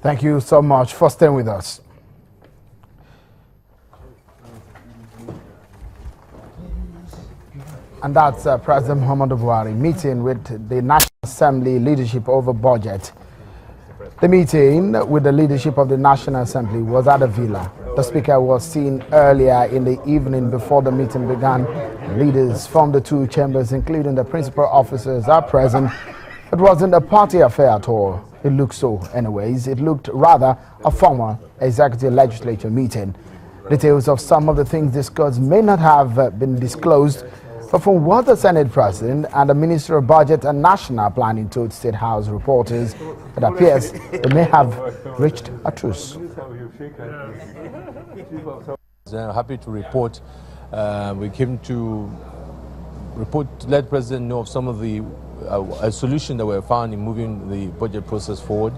Thank you so much for staying with us. And that's President Muhammadu Buhari meeting with the National Assembly leadership over budget. The meeting with the leadership of the National Assembly was at a villa. The speaker was seen earlier in the evening before the meeting began. Leaders from the two chambers, including the principal officers, are present. It wasn't a party affair at all. It looked so anyways. It looked rather a formal executive legislature meeting. Details of some of the things discussed may not have been disclosed, but from what the Senate President and the Minister of Budget and National Planning told State House reporters, it appears they may have reached a truce. I'm happy to report. We came to report to let the President know of some of the a solution that we found in moving the budget process forward.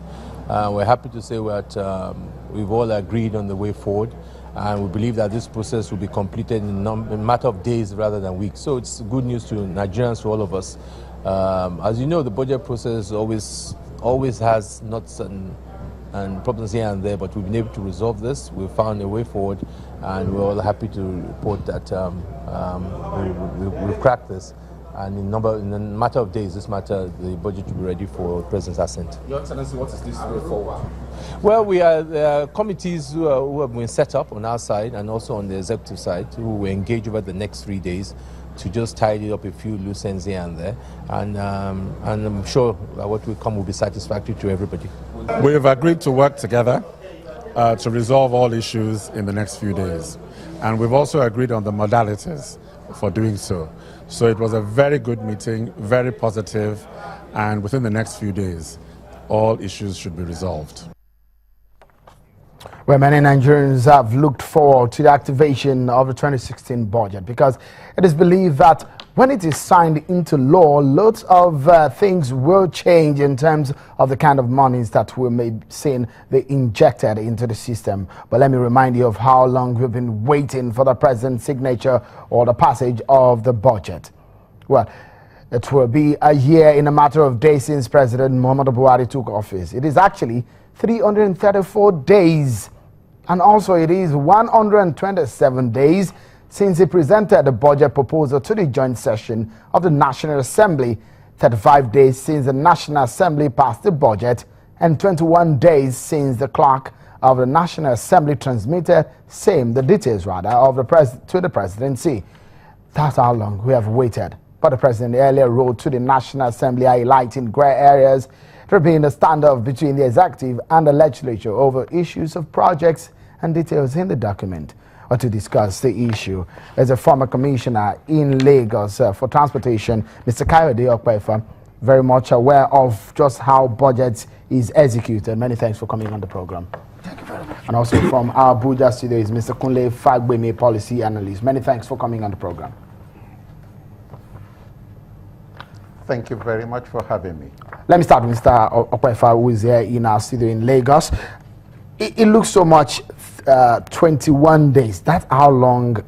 We're happy to say that we've all agreed on the way forward. And we believe that this process will be completed in a matter of days rather than weeks. So it's good news to Nigerians, to all of us. As you know, the budget process always has knots and problems here and there, but we've been able to resolve this. We've found a way forward, and we're all happy to report that we've cracked this. And in a matter of days, the budget will be ready for President's assent. Your Excellency, what is this way forward? Well, there are committees who have been set up on our side and also on the executive side who will engage over the next 3 days to just tidy up a few loose ends here and there. And I'm sure that what will come will be satisfactory to everybody. We have agreed to work together to resolve all issues in the next few days. And we've also agreed on the modalities for doing so. So it was a very good meeting, very positive, and within the next few days, all issues should be resolved. Well, many Nigerians have looked forward to the activation of the 2016 budget because it is believed that when it is signed into law, lots of things will change in terms of the kind of monies that we may see they injected into the system. But let me remind you of how long we've been waiting for the president's signature or the passage of the budget. Well, it will be a year in a matter of days since President Muhammadu Buhari took office. It is actually 334 days, and also it is 127 days since he presented the budget proposal to the joint session of the National Assembly, 35 days since the National Assembly passed the budget, and 21 days since the clerk of the National Assembly transmitted the details of to the presidency. That's how long we have waited. But the president earlier wrote to the National Assembly highlighting grey areas there being a standoff between the executive and the legislature over issues of projects and details in the document. Or to discuss the issue as a former commissioner in Lagos for transportation, Mr. Kayode Okpefa, very much aware of just how budget is executed. Many thanks for coming on the program. Thank you very much. And also from our Abuja studio is Mr. Kunle Fagbemi, policy analyst. Many thanks for coming on the program. Thank you very much for having me. Let me start with Mr. Okpefa, who is here in our studio in Lagos. It looks so much 21 days. That's how long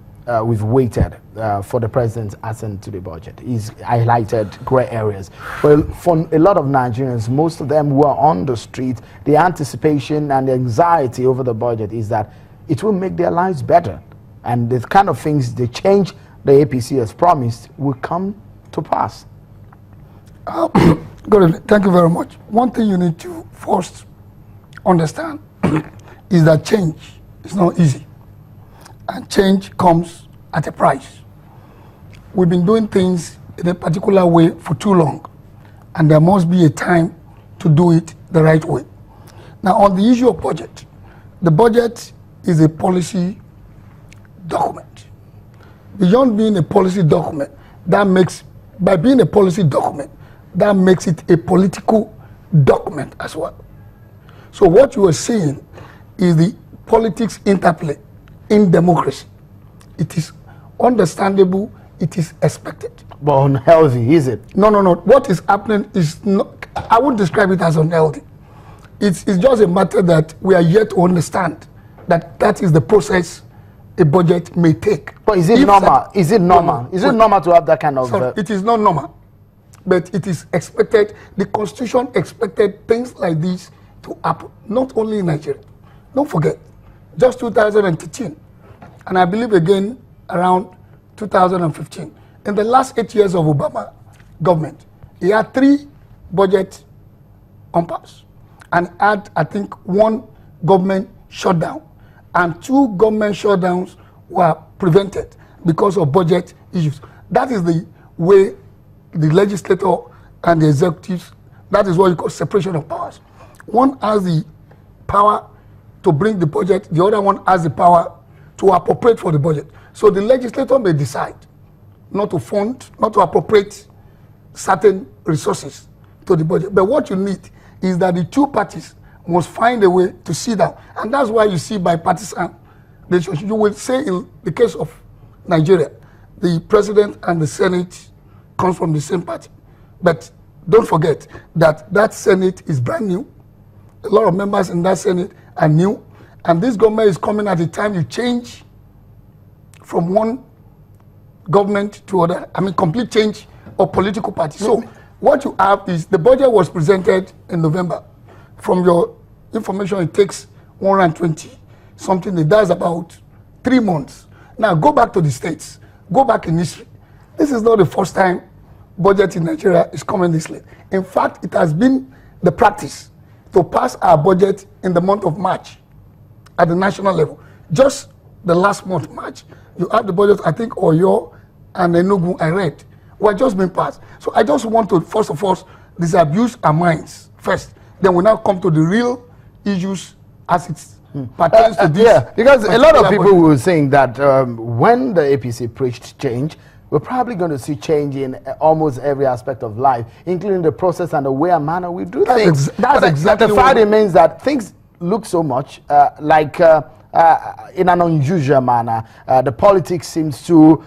we've waited for the president's assent to the budget. He's highlighted grey areas. Well, for a lot of Nigerians, most of them who are on the street, the anticipation and the anxiety over the budget is that it will make their lives better. And the kind of things, the change the APC has promised will come to pass. Good. Thank you very much. One thing you need to first understand is that change is not easy, and change comes at a price. We've been doing things in a particular way for too long, and there must be a time to do it the right way. Now, on the issue of budget, the budget is a policy document. Beyond being a policy document, by being a policy document, that makes it a political document as well. So what you are seeing is the politics interplay in democracy. It is understandable, it is expected. But unhealthy, is it? No. What is happening is not, I wouldn't describe it as unhealthy. It's just a matter that we are yet to understand that is the process a budget may take. But is it normal? Is it normal? Is it normal to have that kind of... Sorry, it is not normal, but it is expected. The Constitution expected things like this to happen, not only in Nigeria. Don't forget, just 2013, and I believe again around 2015. In the last 8 years of Obama government, he had 3 budget impasse and had, I think, 1 government shutdown, and 2 government shutdowns were prevented because of budget issues. That is the way the legislator and the executives, that is what you call separation of powers. One has the power to bring the budget, the other one has the power to appropriate for the budget. So the legislator may decide not to fund, not to appropriate certain resources to the budget. But what you need is that the 2 parties must find a way to sit down. And that's why you see bipartisan relationship. You will say in the case of Nigeria, the president and the Senate comes from the same party. But don't forget that that Senate is brand new. A lot of members in that Senate are new. And this government is coming at a time you change from one government to other. I mean, complete change of political party. So what you have is the budget was presented in November. From your information, it takes 120 something. It does about 3 months. Now go back to the states. Go back in history. This is not the first time budget in Nigeria is coming this late. In fact, it has been the practice to pass our budget in the month of March at the national level. Just the last month, March, you have the budget, I think, Oyo and Enugu, I read, were just being passed. So I just want to, first of all, disabuse our minds first. Then we now come to the real issues as it pertains to this. Yeah, because a lot of people were saying that when the APC preached change, we're probably going to see change in almost every aspect of life, including the process and the way and manner we do things. That's exactly the fact remains that things look so much like in an unusual manner. The politics seems too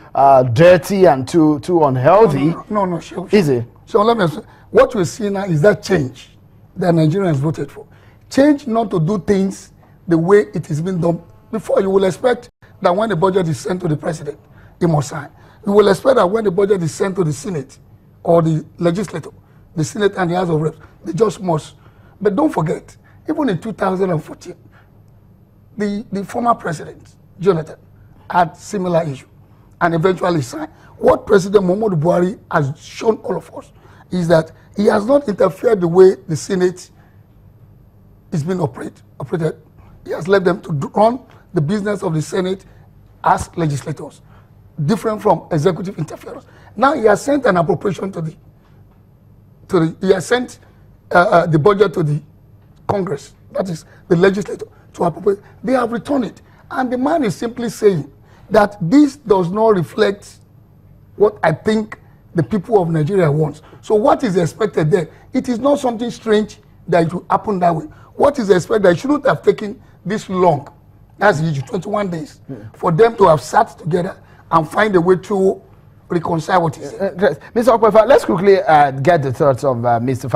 dirty and too unhealthy. No, sure. Is it? So let me say, what we see now is that change that Nigerians voted for. Change not to do things the way it is being done. Before, you will expect that when the budget is sent to the president, he must sign. You will expect that when the budget is sent to the Senate or the legislature, the Senate and the House of Reps, they just must. But don't forget, even in 2014, the former president, Jonathan, had similar issue and eventually signed. What President Muhammadu Buhari has shown all of us is that he has not interfered the way the Senate is being operated. He has led them to run the business of the Senate as legislators, different from executive interference. Now he has sent an appropriation he has sent the budget to the Congress, that is the legislature, to appropriate. They have returned it. And the man is simply saying that this does not reflect what I think the people of Nigeria want. So what is expected there? It is not something strange that it will happen that way. What is expected, it shouldn't have taken this long, that's the issue, 21 days, for them to have sat together and find a way to reconcile what is. Mr. Okwefa, let's quickly get the thoughts of Mr.